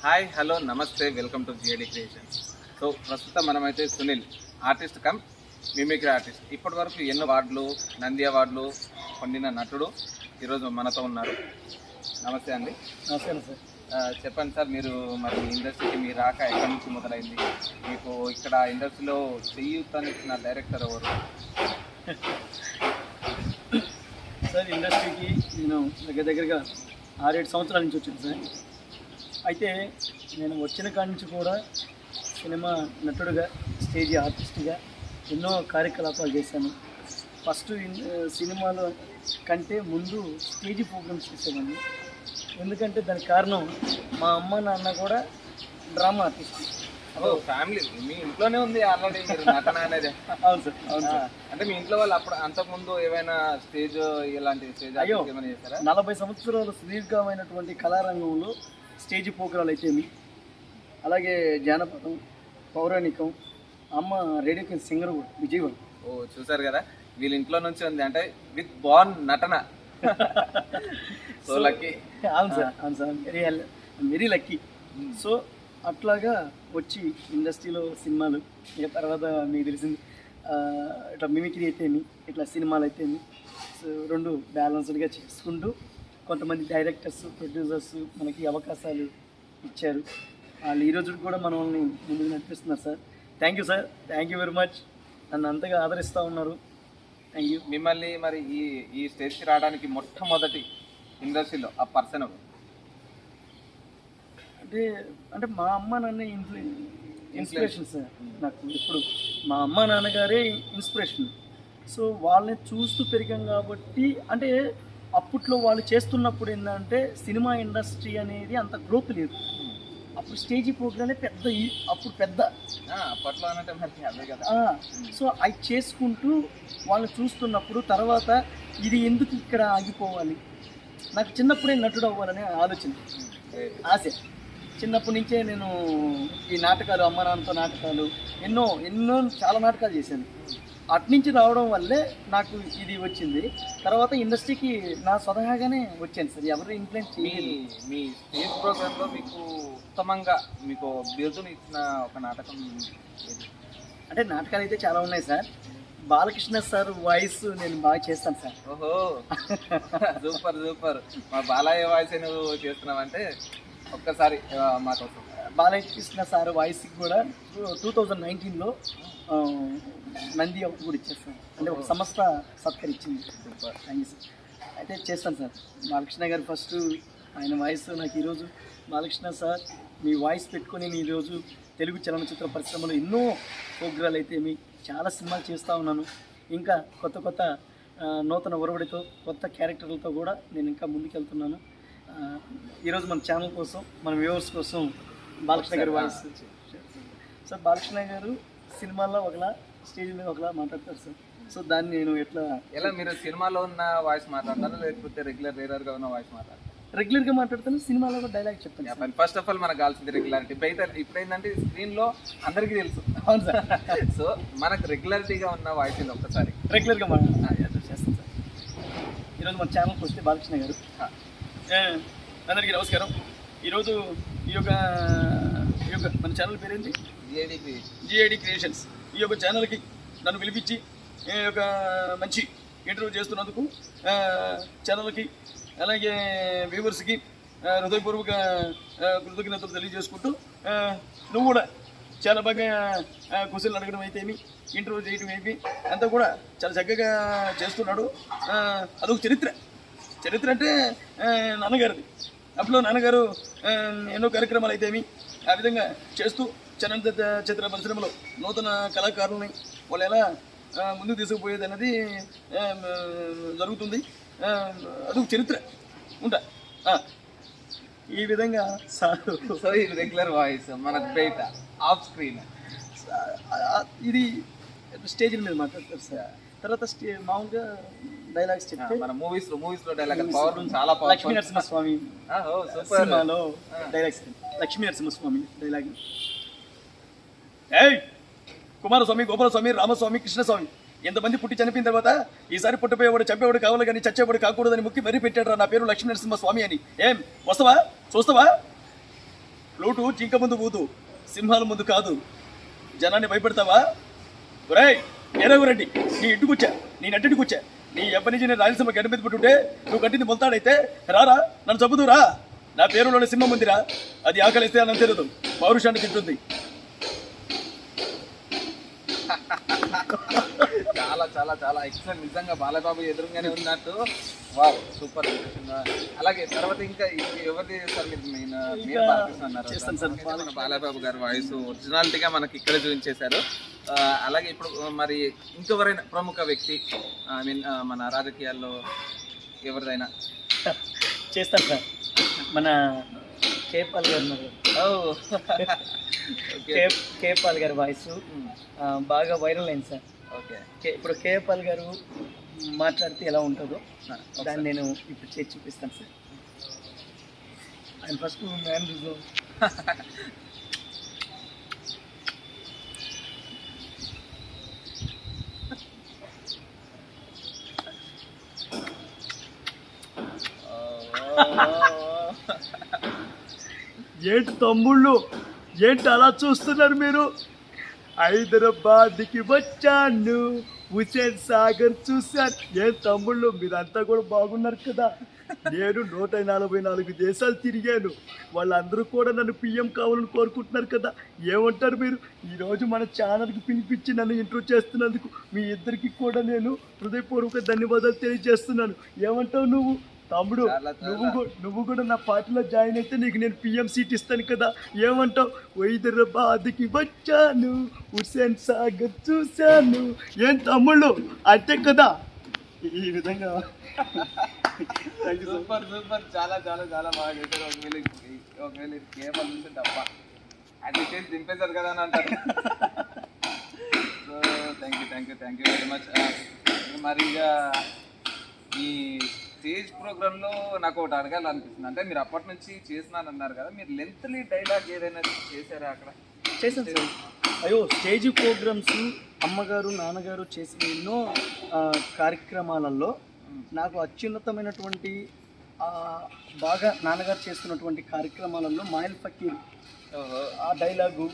Hi hello నమస్తే welcome to GAD creations. So ప్రస్తుతం మనమైతే Sunil artist cum mimicry artist. ఇప్పటి వరకు ఎన్నో అవార్డులు, నంది అవార్డులు పొందిన నటుడు ఈరోజు మనతో ఉన్నారు. నమస్తే అండి. నమస్కారం సార్. చెప్పండి సార్, మీరు మరి ఇండస్ట్రీకి మీ రాక ఎక్కడి నుంచి మొదలైంది? మీకు ఇక్కడ ఇండస్ట్రీలో చేయూతనిచ్చిన డైరెక్టర్ ఎవరు? సార్ ఇండస్ట్రీకి నేను దగ్గరగా 6-7 సంవత్సరాల నుంచి వచ్చాను సార్. అయితే నేను వచ్చిన కాడి నుంచి కూడా సినిమా నటుడుగా, స్టేజ్ ఆర్టిస్ట్గా ఎన్నో కార్యకలాపాలు చేశాను. ఫస్ట్ సినిమాలో కంటే ముందు స్టేజ్ ప్రోగ్రామ్స్ చేసేవాడిని. ఎందుకంటే దానికి కారణం మా అమ్మ నాన్న కూడా డ్రామా ఆర్టిస్ట్. ఫ్యామిలీ మీ ఇంట్లోనే ఉంది ఆల్రెడీ నటన అనేది? అవును సార్, అవును సార్. అంటే మీ ఇంట్లో వాళ్ళు అప్పుడు అంతకుముందు ఏమైనా స్టేజ్ ఇలాంటి స్టేజ్ ఏమైనా చేశారా? 40 సంవత్సరాలు సుదీర్ఘమైనటువంటి కళారంగంలో స్టేజ్ ప్రోగ్రాలు అయితేమి, అలాగే జానపదం, పౌరాణికం, అమ్మ రేడియో సింగర్ కూడా విజయవాడ. చూసారు కదా, వీళ్ళ ఇంట్లో నుంచి ఉంది అంటే విత్ బాన్ నటన. So lucky. అవును సార్, అవును సార్, వెరీ లక్కీ. సో అట్లాగా వచ్చి ఇండస్ట్రీలో సినిమాలు, ఇక తర్వాత మీకు తెలిసింది ఇట్లా మిమిక్రీ అయితేమి, ఇట్లా సినిమాలు అయితేమి, సో రెండు బ్యాలెన్స్డ్గా చేసుకుంటూ కొంతమంది డైరెక్టర్స్, ప్రొడ్యూసర్స్ మనకి అవకాశాలు ఇచ్చారు. వాళ్ళు ఈరోజు కూడా మనల్ని ముందుకు నడిపిస్తున్నారు sir. Thank you sir, thank you very much. నన్ను అంతగా ఆదరిస్తూ ఉన్నారు. Thank you. మిమ్మల్ని మరి ఈ స్టేజ్కి రావడానికి మొట్టమొదటి ఇండస్ట్రీలో ఆ పర్సన్ అంటే మా అమ్మ నాన్న ఇన్స్పిరేషన్ సార్. నాకు ఇప్పుడు మా అమ్మ నాన్నగారే ఇన్స్పిరేషన్. సో వాళ్ళని చూస్తూ పెరిగాం కాబట్టి, అంటే అప్పట్లో వాళ్ళు చేస్తున్నప్పుడు ఏంటంటే సినిమా ఇండస్ట్రీ అనేది అంత గ్రోత్ లేదు. అప్పుడు స్టేజీ ప్రోగ్రామే పెద్ద, అప్పుడు పెద్ద అప్పట్లో అంటే మరి అదే కదా. సో అవి చేసుకుంటూ వాళ్ళు చూస్తున్నప్పుడు తర్వాత ఇది ఎందుకు ఇక్కడ ఆగిపోవాలి, నాకు చిన్నప్పుడే నటుడు అవ్వాలనే ఆలోచన, ఆశ. చిన్నప్పటి నుంచే నేను ఈ నాటకాలు, అమ్మ నాన్నతో నాటకాలు ఎన్నో చాలా నాటకాలు చేశాను. అట్నుంచి రావడం వల్లే నాకు ఇది వచ్చింది. తర్వాత ఇండస్ట్రీకి నా స్వతహాగానే వచ్చాను సార్, ఎవరు ఇన్ఫ్లుయెన్స్ చేయలేదు. మీ స్టేజ్ ప్రోగ్రాంలో మీకు ఉత్తమంగా మీకు బిరుదుని ఇచ్చిన ఒక నాటకం అంటే నాటకాలు అయితే చాలా ఉన్నాయి సార్. బాలకృష్ణ సార్ వాయిస్ నేను బాగా చేస్తాను సార్. ఓహో, సూపర్ సూపర్. మా బాలయ్య వాయిస్ నువ్వు చేస్తున్నావంటే ఒక్కసారి మాకోసం. బాలకృష్ణ సార్ వాయిస్కి కూడా 2019లో నంది అవార్డు కూడా ఇచ్చేస్తాను. అంటే ఒక సంస్థ సత్కరించింది. Thank you sir. అయితే చేస్తాను సార్. బాలకృష్ణ గారు ఫస్ట్, ఆయన వాయిస్ నాకు ఈరోజు, బాలకృష్ణ సార్ మీ వాయిస్ పెట్టుకొని నేను ఈరోజు తెలుగు చలనచిత్ర పరిశ్రమలో ఎన్నో ప్రోగ్రాలు అయితే చాలా సినిమాలు చేస్తూ ఉన్నాను. ఇంకా కొత్త నూతన ఒరవడితో, కొత్త క్యారెక్టర్లతో కూడా నేను ఇంకా ముందుకెళ్తున్నాను. ఈరోజు మన ఛానల్ కోసం, మన వ్యూవర్స్ కోసం బాలకృష్ణ గారి వాయిస్ సార్. బాలకృష్ణ గారు సినిమాల్లో ఒకలా, స్టేజ్ మీద ఒకలా మాట్లాడతారు సార్. సో దాన్ని నేను ఎలా మీరు సినిమాలో ఉన్న వాయిస్ మాట్లాడతారా లేకపోతే రెగ్యులర్గా ఉన్న వాయిస్ మాట్లాడతారు? రెగ్యులర్గా మాట్లాడతాను, సినిమాలో కూడా డైలాగ్ చెప్తాను. ఫస్ట్ ఆఫ్ ఆల్ మనకు కావాల్సింది రెగ్యులారిటీ. ఇప్పుడు ఏంటంటే స్క్రీన్లో అందరికీ తెలుసు. అవును సార్. సో మనకు రెగ్యులారిటీగా ఉన్న వాయిస్ ఒక్కసారి రెగ్యులర్గా చేస్తాను సార్. ఈరోజు మన ఛానల్కి వస్తే బాలకృష్ణ గారు. అందరికీ నమస్కారం. ఈరోజు ఈ యొక్క మన ఛానల్ పేరేంటి? GAD creations. ఈ యొక్క ఛానల్కి నన్ను పిలిపించి ఈ యొక్క మంచి ఇంటర్వ్యూ చేస్తున్నందుకు ఛానల్కి, అలాగే వ్యూవర్స్కి హృదయపూర్వక కృతజ్ఞతలు తెలియజేసుకుంటూ, నువ్వు కూడా చాలా బాగా క్వశ్చన్లు అడగడం అయితేమి, ఇంటర్వ్యూ చేయడం అయిపోయి అంతా కూడా చాలా చక్కగా చేస్తున్నాడు. అదొక చరిత్ర అంటే నాన్నగారిది. అప్పుడు నాన్నగారు ఎన్నో కార్యక్రమాలు అయితేమి ఆ విధంగా చేస్తూ చలనచిత్ర పరిశ్రమలో నూతన కళాకారులని వాళ్ళు ఎలా ముందుకు తీసుకుపోయేది అన్నది జరుగుతుంది. అదొక చరిత్ర ఉంటా. ఈ విధంగా సో ఇది రెగ్యులర్ వాయిస్ మనకు బయట ఆఫ్ స్క్రీన్, ఇది స్టేజ్ మీద మాట్లాడతారు సార్. తర్వాత మామూలుగా డైలాగ్స్ చెప్తే మన మూవీస్ లో డైలాగ్ పవర్ చాలా పవర్. లక్ష్మీ నరసింహస్వామి సినిమాలో డైలాగ్స్. లక్ష్మీ నరసింహస్వామి డైలాగ్, ఏయ్ కుమారస్వామి, గోపాలస్వామి, రామస్వామి, కృష్ణస్వామి, ఎంతమంది పుట్టి చనిపోయిన తర్వాత ఈసారి పుట్టిపోయేవాడు చంపేవాడు కావాలి కానీ చచ్చేవాడు కాకూడదని ముక్కి మరీ పెట్టాడు రా నా పేరు లక్ష్మీ నరసింహస్వామి అని. ఏం వస్తావా, చూస్తావా? ఫ్లూటు జింక ముందు ఊదు, సింహాల ముందు కాదు. జనాన్ని భయపెడతావా? ఒరేయ్ ఏరవరెడ్డి, నీ ఇంటికొచ్చా, నీ నట్టింటికొచ్చా. నీ ఎప్పటి నుంచి నేను రాయలసీమ గడ్డ మీద పెట్టుంటే నువ్వు కట్టింది మొలతాడైతే రారా, నన్ను చంపుదురా. నా పేరులోనే సింహం ఉందిరా, అది ఆకలిస్తే అని తెలియదు, పౌరుషాన్ని తింటుంది. చాలా చాలా చాలా ఎక్సలెంట్. నిజంగా బాలయ్యబాబు ఎదురుగానే ఉన్నట్టు. Wow, super. అలాగే తర్వాత ఇంకా ఎవరిది సార్ మీరు అన్నారు? బాలయ్యబాబు గారి వాయిస్ ఒరిజినాలిటీగా మనకి ఇక్కడ చూపించేశారు. అలాగే ఇప్పుడు మరి ఇంకెవరైనా ప్రముఖ వ్యక్తి, ఐ మీన్ మన రాజకీయాల్లో ఎవరిదైనా చేస్తాను సార్. మన కేపాల్ గారు, కేపాల్ గారి వాయిస్ బాగా వైరల్ అయింది సార్. ఓకే, ఇప్పుడు కేపాల్ గారు మాట్లాడితే ఎలా ఉంటుందో దాన్ని నేను ఇప్పుడు చేసి చూపిస్తాను సార్. ఆయన ఫస్ట్ మ్యాన్ ఏంటి తమ్ముళ్ళు, ఏంటి అలా చూస్తున్నారు మీరు? హైదరాబాద్కి వచ్చాను, హుసేన్ సాగర్ చూశాను. ఏం తమ్ముళ్ళు మీరంతా కూడా బాగున్నారు కదా? నేను 144 దేశాలు తిరిగాను. వాళ్ళందరూ కూడా నన్ను పిఎం కావాలని కోరుకుంటున్నారు కదా. ఏమంటారు మీరు? ఈరోజు మన ఛానల్కి పిలిపించి నన్ను ఇంట్రో చేస్తున్నందుకు మీ ఇద్దరికి కూడా నేను హృదయపూర్వక ధన్యవాదాలు తెలియజేస్తున్నాను. ఏమంటావు నువ్వు తమ్ముడు? నువ్వు కూడా నా పార్టీలో జాయిన్ అయితే నీకు నేను పిఎం సీట్ ఇస్తాను కదా. ఏమంటావు? హైదరాబాద్కి వచ్చాను, హుసేన్ సాగర్ చూశాను. ఏం తమ్ముళ్ళు అంతే కదా? ఈ విధంగా సూపర్ సూపర్, చాలా చాలా చాలా బాగా చేశారు. ఒకవేళ కేవలం చూస్తే తప్ప అది చేసి దింపేశారు కదా అని అంటారు. So thank you very much. మరి ఇక ఈ స్టేజ్ ప్రోగ్రాంలో నాకు ఒకటి అడగాలనిపిస్తుంది. అంటే మీరు అప్పటి నుంచి చేసినానన్నారు కదా, మీరు లెంత్లీ డైలాగ్ ఏదైనా చేశారా అక్కడ? చేశాను సార్. అయ్యో, స్టేజ్ ప్రోగ్రామ్స్ అమ్మగారు నాన్నగారు చేసిన ఎన్నో కార్యక్రమాలలో నాకు అత్యున్నతమైనటువంటి బాగా నాన్నగారు చేస్తున్నటువంటి కార్యక్రమాలలో మాయల్ ఫకీర్ ఆ డైలాగు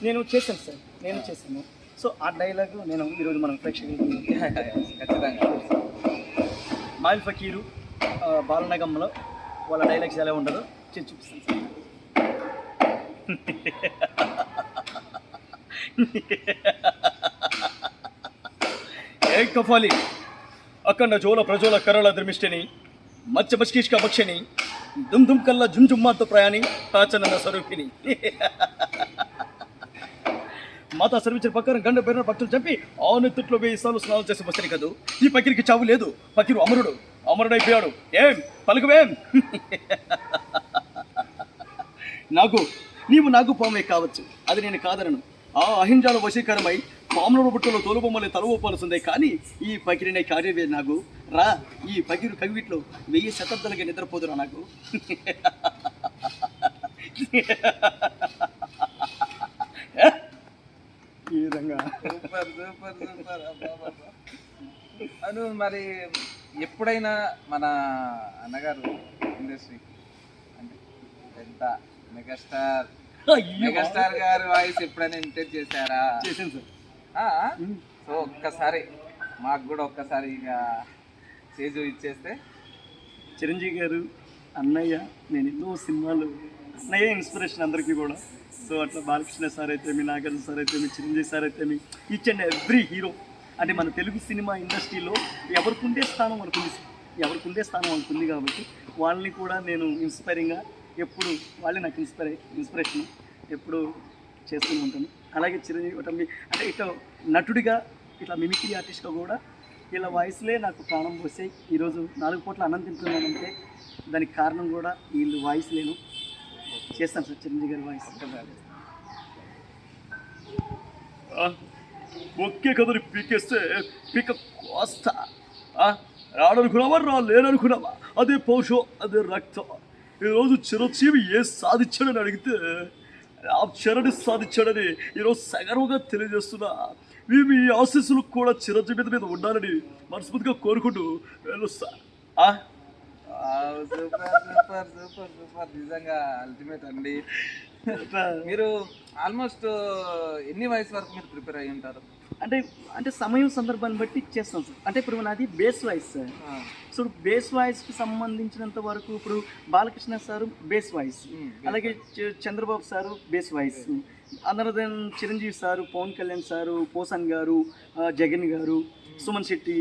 నేను చేశాను సార్. నేను చేశాను. సో ఆ డైలాగు నేను ఈరోజు మనం ప్రేక్షకులకు ఖచ్చితంగా మాయల్ ఫకీరు బాలనగంలో వాళ్ళ డైలాగ్స్ ఎలా ఉండదో చేసి చూపిస్తాను సార్. ఏ కఫాలి అఖండ జోల ప్రజోల కరళ ధర్మిష్ఠిని మత్స్య బష్కీష్క భక్షిణి దుమ్ దుమ్ కల్లా జుమ్ జుమ్మాతో ప్రయాణి కాచనన్న స్వరూపిణి. మాతా సర్వించిన ప్రకారం గండ బెర్ర భక్తులు చంపి ఆ నెత్తుట్లో 1000 సార్లు స్నానం చేసి వస్తాను కదూ. ఈ పకిరికి చావు లేదు, పకిరు అమరుడైపోయాడు. ఏం పలుకువేం? నీవు నాకు పామే కావచ్చు, అది నేను కాదనను. ఆ అహింసాల వశీకరమై పాముల బుట్టలో తోలుబొమ్మలే తలవోపాల్సిందే. కానీ ఈ పకిరినే కార్యవే నాకు రా. ఈ పకిరు కవిట్లో 1000 శతాబ్దాలకి నిద్రపోదురా నాకు. ఈ విధంగా సూపర్ సూపర్ సూపర్. అను మరి ఎప్పుడైనా మన అన్నగారు ఇండస్ట్రీ అంటే పెద్ద మెగాస్టార్ గారి వాయిస్ ఎప్పుడైనా ఇంటెట్ చేశారా? చేశాను సార్. సో ఒక్కసారి మాకు కూడా ఒక్కసారి ఇక చేజు ఇచ్చేస్తే. చిరంజీవి గారు, అన్నయ్య, నేను ఎన్నో సినిమాలు, అన్నయ్య ఇన్స్పిరేషన్ అందరికీ కూడా. సో అట్లా బాలకృష్ణ సార్ అయితే మీ, నాగార్జున సార్ అయితే మీ, చిరంజీవి సార్ అయితే మీ, ఈచ్ అండ్ ఎవ్రీ హీరో అంటే మన తెలుగు సినిమా ఇండస్ట్రీలో ఎవరికి ఉండే స్థానం వాళ్ళకు ఉంది కాబట్టి వాళ్ళని కూడా నేను ఇన్స్పైరింగ్గా ఎప్పుడు వాళ్ళే నాకు ఇన్స్పిరేషన్ ఎప్పుడు చేస్తూ ఉంటాను. అలాగే చిరంజీవి అంటే ఇట్లా నటుడిగా ఇట్లా మిమిక్రీ ఆర్టిస్ట్గా కూడా వీళ్ళ వాయిస్లే నాకు ప్రాణం పోసాయి. ఈరోజు 4 పూట్ల అన్నం తింటున్నానంటే దానికి కారణం కూడా వీళ్ళు వాయిస్ నేను చేస్తాను సార్. చిరంజీవి గారి వాయిస్ ఒకే కథని పీకేస్తే పీక కోస్తా. రాడనుకున్నావా లేననుకున్నావా, అదే పౌషం, అదే రక్తం. ఈరోజు చిరంజీవి సాధించాడని అడిగితే ఆ చరణి సాధించాడని ఈరోజు సగర్వంగా తెలియజేస్తున్నా. మీ ఆశీస్సులు కూడా చిరంజీవి మీద ఉండాలని మనస్ఫూర్తిగా కోరుకుంటూ వెళ్ళొస్తా. సూపర్ సూపర్ సూపర్ సూపర్, నిజంగా అల్టిమేట్ అండి. మీరు ఆల్మోస్ట్ ఎన్ని వయసు వరకు మీరు ప్రిపేర్ అయ్యి ఉంటారు? అంటే అంటే సమయం సందర్భాన్ని బట్టి చేస్తాం సార్. అంటే ఇప్పుడు నాది base voice sir. So base వాయిస్కి సంబంధించినంత వరకు ఇప్పుడు బాలకృష్ణ సారు బేస్ వాయిస్, అలాగే Chandrababu sir base voice, other than Chiranjeevi sir, Pawan Kalyan sir, Posani గారు, జగన్ గారు, సుమన్ శెట్టి,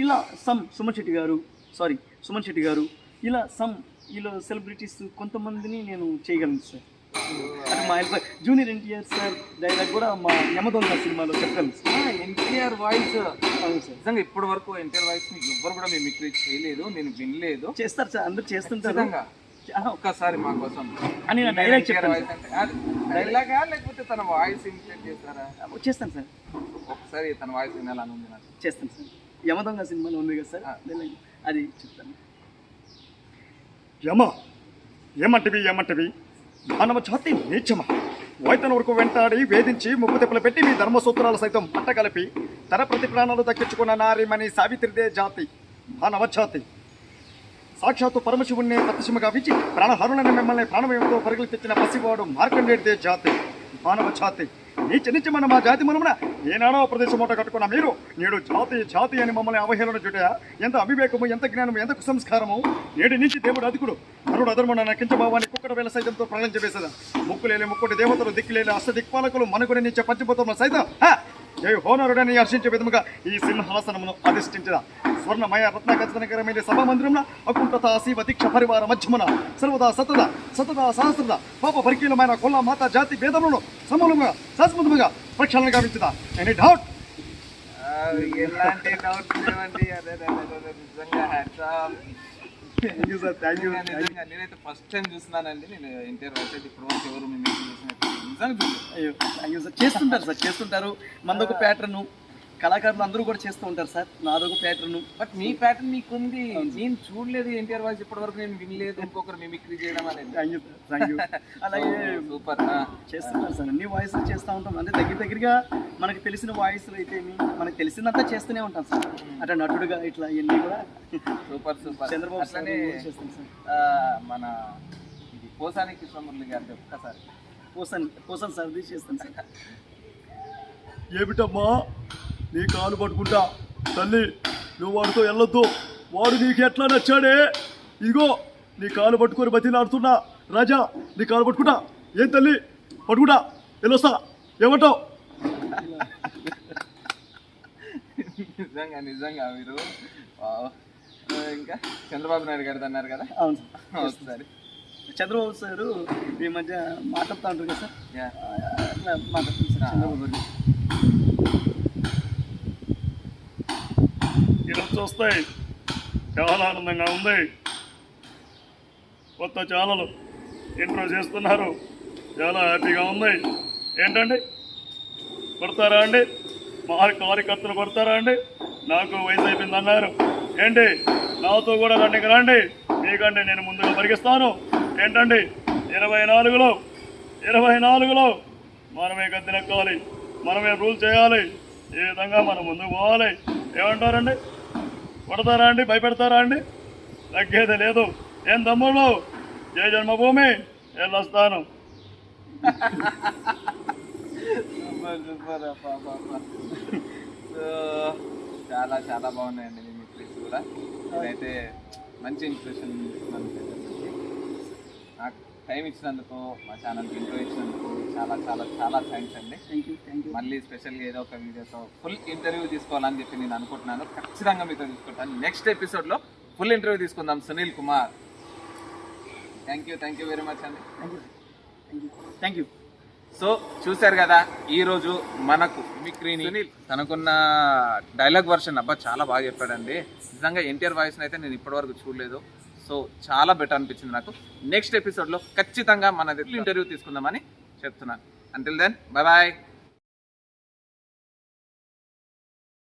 ఇలా సుమన్ శెట్టి గారు ఇలా సెలబ్రిటీస్ కొంతమందిని నేను చేయగలను సార్. అంటే మా జూనియర్ ఎన్టీఆర్ సార్ డైలాగ్ కూడా మా యమదొంగ సినిమాలో చెప్పగలను సార్. ఎన్టీఆర్ వాయిస్ అవును సార్. నిజంగా ఇప్పటి వరకు ఎన్టీఆర్ వాయిస్ ఎవ్వరు కూడా మిమిక్రీ చేయలేదు, నేను వినలేదు. చేస్తారు సార్, అందరూ చేస్తుంటారు. ఒక్కసారి మా కోసం అని డైలాగ్ చెప్తాను. డైలాగా లేకపోతే తన వాయిస్ ఇమిటేట్ చేస్తారా? చేస్తాను సార్. ఒకసారి తన వాయిస్ వినాలని ఉంది నాకు. చేస్తాను సార్. యమదొంగ సినిమాలో ఉంది కదా సార్, అది చెప్తాను. ఏమంటివి మానవ జాతి నీచమా, వైతన వరకు వెంటాడి వేధించి ముప్పు తెప్పలు పెట్టి మీ ధర్మసూత్రాలు సైతం పట్టగలిపి తన ప్రతి ప్రాణాలు దక్కించుకున్న నారిమణి సావిత్రిదే జాతి మానవ జాతి. సాక్షాత్తు పరమశివుణ్ణి ప్రతిశిమగా విచ్చి ప్రాణహరులని మిమ్మల్ని ప్రాణమయంతో పరుగులు తెచ్చిన పసివాడు మార్కండేడిదే జాతి మానవ జాతి. నీచమైన మా జాతి మనమున ఏనాడో ప్రదేశం మూట కట్టుకున్న మీరు నేడు జాతి అని మమ్మల్ని అవహేళన చుట్టా. ఎంత అవివేకము, ఎంత జ్ఞానము, ఎంత కుసంస్కారము. నేటి నుంచి దేవుడు అధికుడు, నరుడు అధర్ముడు నకించబావాన్ని కుక్కడ వేల సైతంతో ప్రళించవేసదా. ముక్కులేని ముక్కుటి దేవతలు, దిక్కులేని అష్ట దిక్పాలకులు, మనుగుని నిత్య పంచభూతములు సైతం జయ హోనరుడని హర్షించే విధముగా ఈ సింహాసనమును అధిష్ఠించిన స్వర్ణమయ రత్నకథనకరమైన సభామందిరంలో అకుంఠత శివ దీక్ష పరివార మధ్యమున సర్వదా సతదా సహస్రద పాప పరికీలమైన కొల్ల మాత జాతి భేదములను సమూలముగా శాశ్వతముగా ప్రక్షాళన గావించుదా. Any doubt? ఎలాంటి డౌట్ లేవండి. నిజంగా నేనైతే ఫస్ట్ టైం చూస్తున్నానండి. నేను ఎన్టీఆర్ వాయిస్ అయితే ఇప్పుడు వరకు ఎవరు మేము చూసినట్టు నిజంగా చేస్తుంటారు. మనదొక ప్యాటర్న్, కళాకారులు అందరూ కూడా చేస్తూ ఉంటారు సార్. నాదొక ప్యాటర్న్. బట్ మీ ప్యాటర్న్ మీకుంది, నేను చూడలేదు ఎన్టీఆర్ వాయిస్ ఇప్పటి వరకు, నేను వినలేదు ఇంకొకరు మిమిక్రీ చేయడం అనేది. అలాగే సూపర్ చేస్తున్నారు సార్. అన్ని వాయిస్లు చేస్తూ ఉంటాం. అంటే దగ్గరగా మనకు తెలిసిన వాయిస్లు అయితే మనకు తెలిసిందంతా చేస్తూనే ఉంటాం సార్. అంటే నటుడుగా ఇట్లా ఇవన్నీ కూడా సూపర్ సూపర్. చంద్రబాబు అట్లనే చేస్తాం సార్. మన ఇది పోసాని కృష్ణమురళి గారి ఒక్కసారి పోసన్ సర్ది చేస్తాను సార్. ఏమిటమ్మా నీ కాలు పట్టుకుంటా తల్లి, నువ్వు వాడితో వెళ్ళొద్దు, వాడు నీకు ఎట్లా నచ్చాడే. ఇదిగో నీ కాలు పట్టుకొని బతిలాడుతున్నా రాజా, నీ కాలు పట్టుకుంటా. ఏం తల్లి పట్టుకుంటా, వెళ్ళొస్తా, ఏమంటావు? నిజంగా మీరు ఇంకా చంద్రబాబు నాయుడు గారిది అన్నారు కదా. అవును సార్. సరే, చంద్రబాబు సారు ఈ మధ్య మాట్లాడుతూ ఉంటారు కదా సార్. అట్లా మాట్లాడుతుంది సార్ చంద్రబాబు గారు. ఇలా చూస్తాయి చాలా ఆనందంగా ఉంది. కొత్త ఛానల్ ఇంట్రో చేస్తున్నారు, చాలా హ్యాపీగా ఉంది. ఏంటండి కొడతారా అండి? మా కార్యకర్తలు కొడతారా అండి? నాకు వయసు అయిపోయింది అన్నారు. ఏంటి నాతో కూడా రండి, మీకంటే నేను ముందుగా పరిగిస్తాను. ఏంటండి 24లో మనమే గద్దెనెక్కాలి, మనమే రూల్ చేయాలి. ఈ విధంగా మనం ముందుకు పోవాలి. ఏమంటారండి? కొడతారా అండి? భయపెడతారా అండి? తగ్గేది లేదు. ఏం తమ్ముళ్ళు, జయ జన్మభూమి వెళ్ళొస్తాను. చాలా చాలా బాగున్నాయండి మీ మిమిక్రీస్ కూడా. ఇదైతే మంచి ఇన్స్పిరేషన్ నాకు టైం ఇచ్చినందుకు, మా ఛానల్కి ఇంట్రో ఇచ్చినందుకు చాలా చాలా చాలా థ్యాంక్స్ అండి. Thank you. మళ్ళీ స్పెషల్గా ఏదో ఒక వీడియోతో ఫుల్ ఇంటర్వ్యూ తీసుకోవాలని చెప్పి నేను అనుకుంటున్నాను. ఖచ్చితంగా మీతో తీసుకుంటాను. నెక్స్ట్ ఎపిసోడ్లో ఫుల్ ఇంటర్వ్యూ తీసుకుందాం Sunil Kumar. Thank you very much అండి. Thank you. సో చూశారు కదా, ఈరోజు మనకు మిమిక్రీని సునీల్ తనకున్న డైలాగ్ వర్షన్ చాలా బాగా చెప్పాడండి. నిజంగా ఎన్టీఆర్ వాయిస్ని అయితే నేను ఇప్పటివరకు చూడలేదు. సో చాలా బెటర్ అనిపించింది నాకు. నెక్స్ట్ ఎపిసోడ్లో ఖచ్చితంగా మన ఇంటర్వ్యూ తీసుకుందామని చెప్తున్నాను. Until then bye.